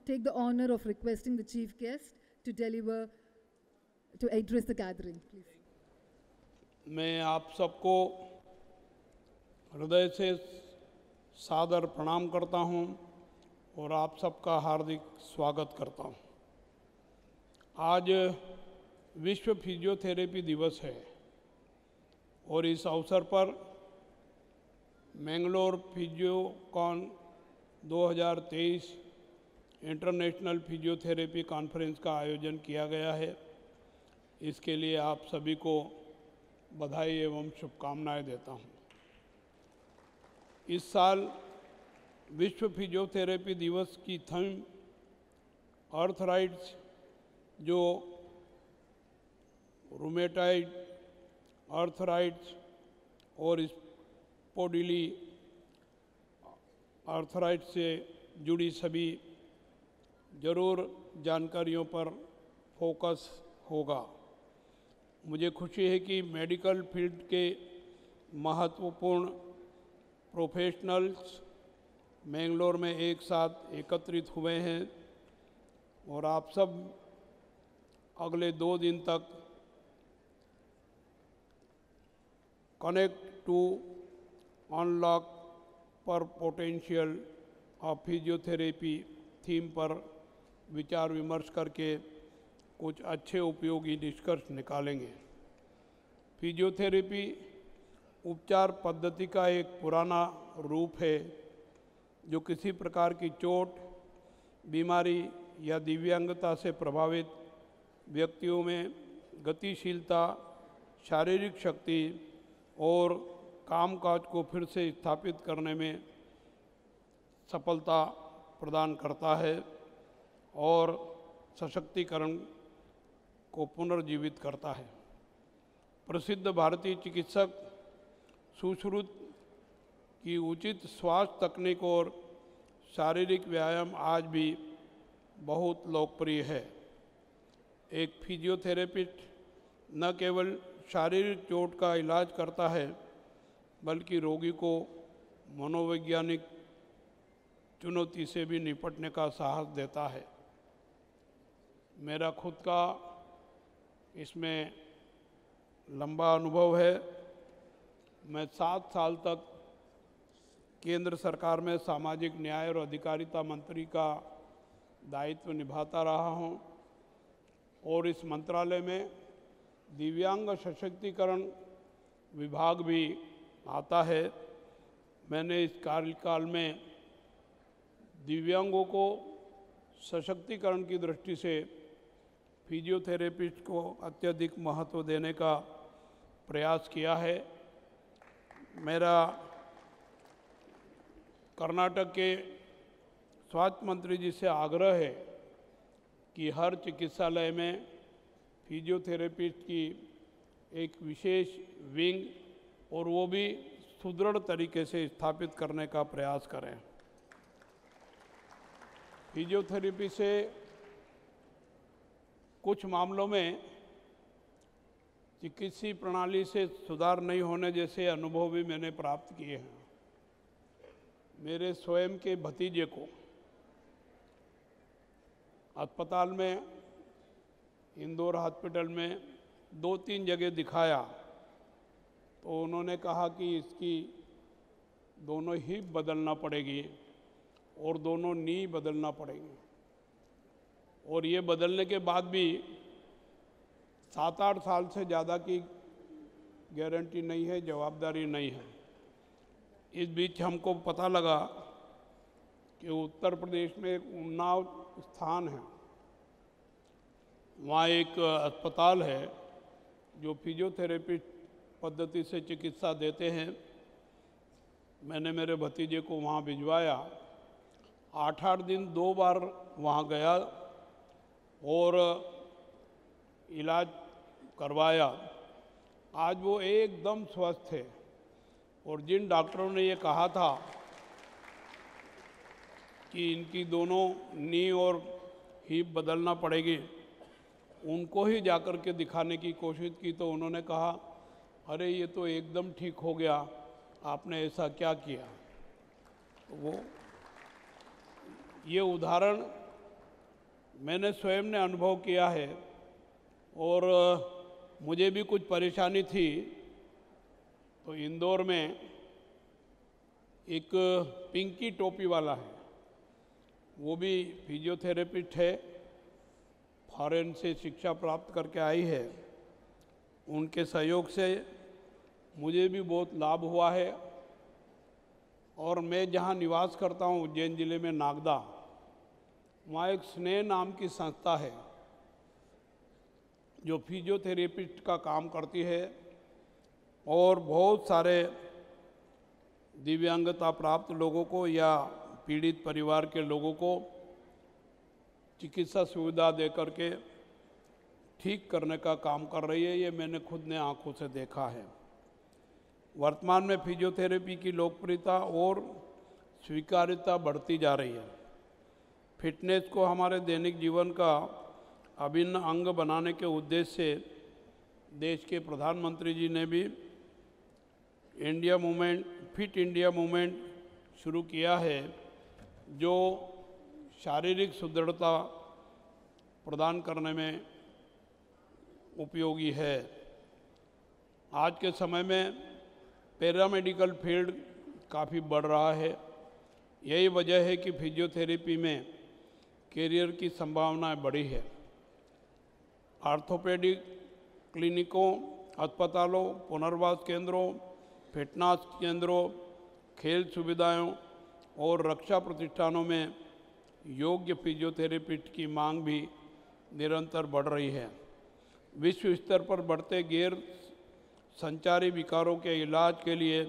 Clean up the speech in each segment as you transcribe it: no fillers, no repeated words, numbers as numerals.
take the honor of requesting the chief guest to address the gathering, please. मैं आप सबको हृदय से सादर प्रणाम करता हूं और आप सबका हार्दिक स्वागत करता हूं। आज विश्व फिजियोथेरेपी दिवस है और इस अवसर पर मैंगलोर फिजियोकॉन 2023 इंटरनेशनल फिजियोथेरेपी कॉन्फ्रेंस का आयोजन किया गया है। इसके लिए आप सभी को बधाई एवं शुभकामनाएं देता हूं। इस साल विश्व फिजियोथेरेपी दिवस की थीम आर्थराइट्स, जो रूमेटॉइड आर्थराइट्स और स्पोडिली आर्थराइट्स से जुड़ी सभी जरूर जानकारियों पर फोकस होगा। मुझे खुशी है कि मेडिकल फील्ड के महत्वपूर्ण प्रोफेशनल्स मैंगलोर में एक साथ एकत्रित हुए हैं और आप सब अगले 2 दिन तक कनेक्ट टू अनलॉक पर पोटेंशियल ऑफ फिजियोथेरेपी थीम पर विचार विमर्श करके कुछ अच्छे उपयोगी निष्कर्ष निकालेंगे। फिजियोथेरेपी उपचार पद्धति का एक पुराना रूप है जो किसी प्रकार की चोट, बीमारी या दिव्यांगता से प्रभावित व्यक्तियों में गतिशीलता, शारीरिक शक्ति और कामकाज को फिर से स्थापित करने में सफलता प्रदान करता है और सशक्तिकरण को पुनर्जीवित करता है। प्रसिद्ध भारतीय चिकित्सक सुश्रुत की उचित स्वास्थ्य तकनीक और शारीरिक व्यायाम आज भी बहुत लोकप्रिय है। एक फिजियोथेरेपिस्ट न केवल शारीरिक चोट का इलाज करता है बल्कि रोगी को मनोवैज्ञानिक चुनौती से भी निपटने का साहस देता है। मेरा खुद का इसमें लंबा अनुभव है। मैं 7 साल तक केंद्र सरकार में सामाजिक न्याय और अधिकारिता मंत्री का दायित्व निभाता रहा हूं और इस मंत्रालय में दिव्यांग सशक्तिकरण विभाग भी आता है। मैंने इस कार्यकाल में दिव्यांगों को सशक्तिकरण की दृष्टि से फिजियोथेरेपिस्ट को अत्यधिक महत्व देने का प्रयास किया है। मेरा कर्नाटक के स्वास्थ्य मंत्री जी से आग्रह है कि हर चिकित्सालय में फिजियोथेरेपिस्ट की एक विशेष विंग और वो भी सुदृढ़ तरीके से स्थापित करने का प्रयास करें। फिजियोथेरेपी से कुछ मामलों में चिकित्सीय प्रणाली से सुधार नहीं होने जैसे अनुभव भी मैंने प्राप्त किए हैं। मेरे स्वयं के भतीजे को अस्पताल में, इंदौर हॉस्पिटल में 2-3 जगह दिखाया तो उन्होंने कहा कि इसकी दोनों हिप बदलना पड़ेगी और दोनों नी बदलना पड़ेंगे और ये बदलने के बाद भी 7-8 साल से ज़्यादा की गारंटी नहीं है, जवाबदारी नहीं है। इस बीच हमको पता लगा कि उत्तर प्रदेश में एक उन्नाव स्थान है, वहाँ एक अस्पताल है जो फिजियोथेरेपी पद्धति से चिकित्सा देते हैं। मैंने मेरे भतीजे को वहाँ भिजवाया। 8-8 दिन 2 बार वहाँ गया और इलाज करवाया। आज वो एकदम स्वस्थ है और जिन डॉक्टरों ने ये कहा था कि इनकी दोनों नी और हिप बदलना पड़ेगी, उनको ही जाकर के दिखाने की कोशिश की तो उन्होंने कहा, अरे ये तो एकदम ठीक हो गया, आपने ऐसा क्या किया। तो वो ये उदाहरण मैंने स्वयं ने अनुभव किया है और मुझे भी कुछ परेशानी थी। तो इंदौर में एक पिंकी टोपी वाला है, वो भी फिजियोथेरेपिस्ट है, फॉरेन से शिक्षा प्राप्त करके आई है। उनके सहयोग से मुझे भी बहुत लाभ हुआ है। और मैं जहाँ निवास करता हूँ उज्जैन जिले में नागदा, वहाँ एक स्नेह नाम की संस्था है जो फिजियोथेरेपिस्ट का काम करती है और बहुत सारे दिव्यांगता प्राप्त लोगों को या पीड़ित परिवार के लोगों को चिकित्सा सुविधा दे करके ठीक करने का काम कर रही है। ये मैंने खुद ने आंखों से देखा है। वर्तमान में फिजियोथेरेपी की लोकप्रियता और स्वीकार्यता बढ़ती जा रही है। फिटनेस को हमारे दैनिक जीवन का अभिन्न अंग बनाने के उद्देश्य से देश के प्रधानमंत्री जी ने भी फिट इंडिया मूवमेंट शुरू किया है, जो शारीरिक सुदृढ़ता प्रदान करने में उपयोगी है। आज के समय में पैरामेडिकल फील्ड काफ़ी बढ़ रहा है। यही वजह है कि फिजियोथेरेपी में कैरियर की संभावनाएं बढ़ी है। ऑर्थोपेडिक क्लिनिकों, अस्पतालों, पुनर्वास केंद्रों, फिटनेस केंद्रों, खेल सुविधाओं और रक्षा प्रतिष्ठानों में योग्य फिजियोथेरेपिस्ट की मांग भी निरंतर बढ़ रही है। विश्व स्तर पर बढ़ते गैर संचारी विकारों के इलाज के लिए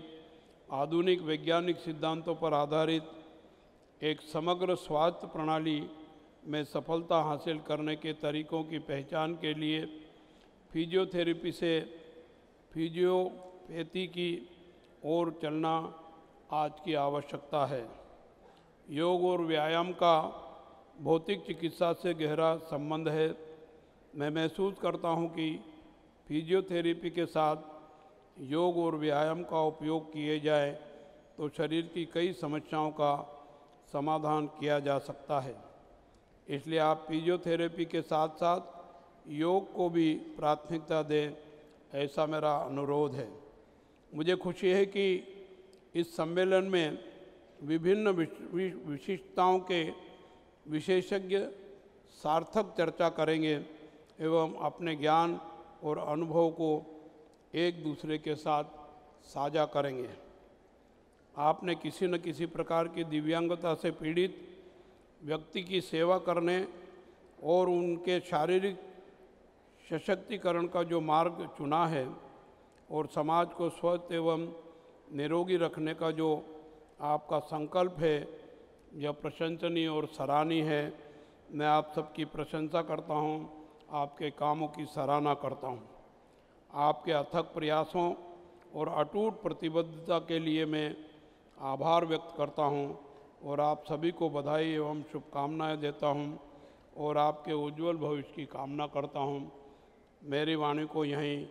आधुनिक वैज्ञानिक सिद्धांतों पर आधारित एक समग्र स्वास्थ्य प्रणाली में सफलता हासिल करने के तरीकों की पहचान के लिए फिजियोथेरेपी से फिजियोपैथी की ओर चलना आज की आवश्यकता है। योग और व्यायाम का भौतिक चिकित्सा से गहरा संबंध है। मैं महसूस करता हूं कि फिजियोथेरेपी के साथ योग और व्यायाम का उपयोग किए जाए तो शरीर की कई समस्याओं का समाधान किया जा सकता है। इसलिए आप फिजियोथेरेपी के साथ साथ योग को भी प्राथमिकता दें, ऐसा मेरा अनुरोध है। मुझे खुशी है कि इस सम्मेलन में विभिन्न विशिष्टताओं के विशेषज्ञ सार्थक चर्चा करेंगे एवं अपने ज्ञान और अनुभव को एक दूसरे के साथ साझा करेंगे। आपने किसी न किसी प्रकार की दिव्यांगता से पीड़ित व्यक्ति की सेवा करने और उनके शारीरिक सशक्तिकरण का जो मार्ग चुना है और समाज को स्वस्थ एवं निरोगी रखने का जो आपका संकल्प है, यह प्रशंसनीय और सराहनीय है। मैं आप सबकी प्रशंसा करता हूं, आपके कामों की सराहना करता हूं। आपके अथक प्रयासों और अटूट प्रतिबद्धता के लिए मैं आभार व्यक्त करता हूं और आप सभी को बधाई एवं शुभकामनाएं देता हूं और आपके उज्जवल भविष्य की कामना करता हूं। मेरी वाणी को यहीं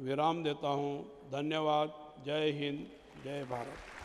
विराम देता हूं। धन्यवाद। जय हिंद, जय भारत।